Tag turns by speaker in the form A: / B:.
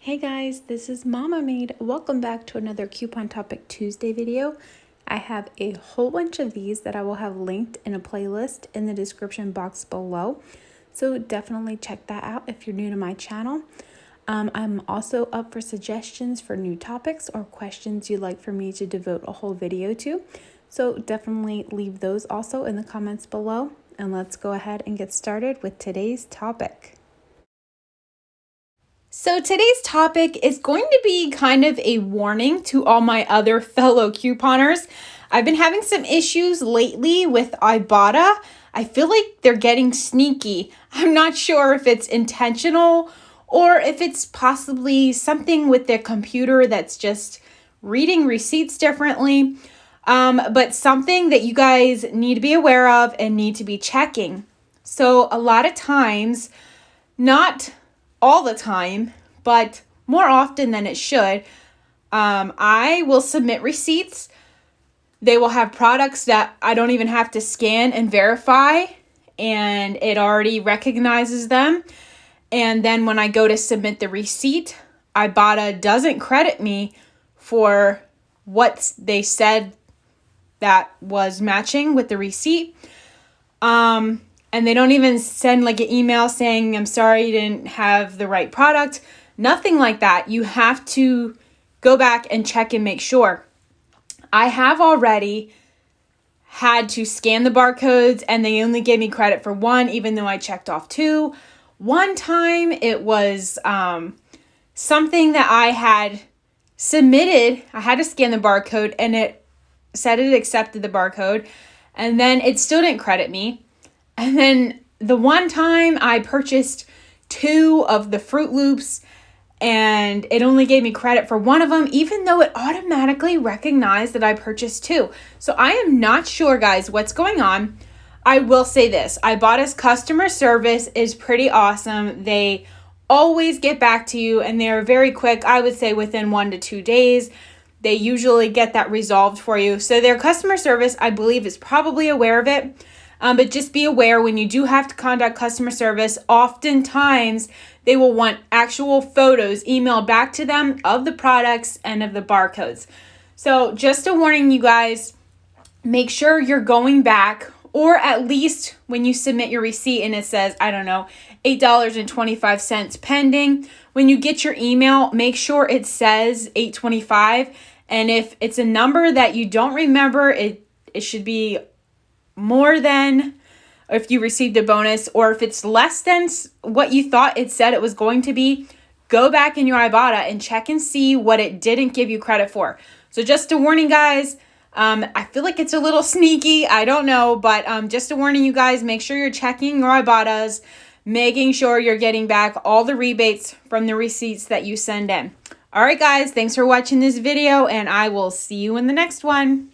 A: Hey guys, this is Mama Maid. Welcome back to another Coupon Topic Tuesday video. I have a whole bunch of these that I will have linked in a playlist in the description box below. So definitely check that out if you're new to my channel. I'm also up for suggestions for new topics or questions you'd like for me to devote a whole video to. So definitely leave those also in the comments below. And let's go ahead and get started with today's topic. So today's topic is going to be kind of a warning to all my other fellow couponers. I've been having some issues lately with Ibotta. I feel like they're getting sneaky. I'm not sure if it's intentional or if it's possibly something with their computer that's just reading receipts differently. But something that you guys need to be aware of and need to be checking. So a lot of times, not all the time, but more often than it should, I will submit receipts. They will have products that I don't even have to scan and verify, and it already recognizes them. And then when I go to submit the receipt, Ibotta doesn't credit me for what they said that was matching with the receipt. And they don't even send like an email saying, I'm sorry you didn't have the right product. Nothing like that. You have to go back and check and make sure. I have already had to scan the barcodes and they only gave me credit for one, even though I checked off two. One time it was something that I had submitted. I had to scan the barcode and it said it accepted the barcode. And then it still didn't credit me. And then the one time I purchased 2 of the Fruit Loops and it only gave me credit for one of them, even though it automatically recognized that I purchased 2. So I am not sure, guys, what's going on. I will say this. Ibotta's customer service is pretty awesome. They always get back to you and they're very quick. I would say within 1 to 2 days. They usually get that resolved for you. So their customer service, I believe, is probably aware of it. But just be aware when you do have to contact customer service, oftentimes they will want actual photos emailed back to them of the products and of the barcodes. So just a warning, you guys, make sure you're going back, or at least when you submit your receipt and it says, I don't know, $8.25 pending. When you get your email, make sure it says $8.25. And if it's a number that you don't remember, it should be more than if you received a bonus, or if it's less than what you thought it said it was going to be, go back in your Ibotta and check and see what it didn't give you credit for. So just a warning, guys. I feel like it's a little sneaky. I don't know, but just a warning, you guys, make sure you're checking your Ibottas, making sure you're getting back all the rebates from the receipts that you send in. All right, guys, thanks for watching this video, and I will see you in the next one.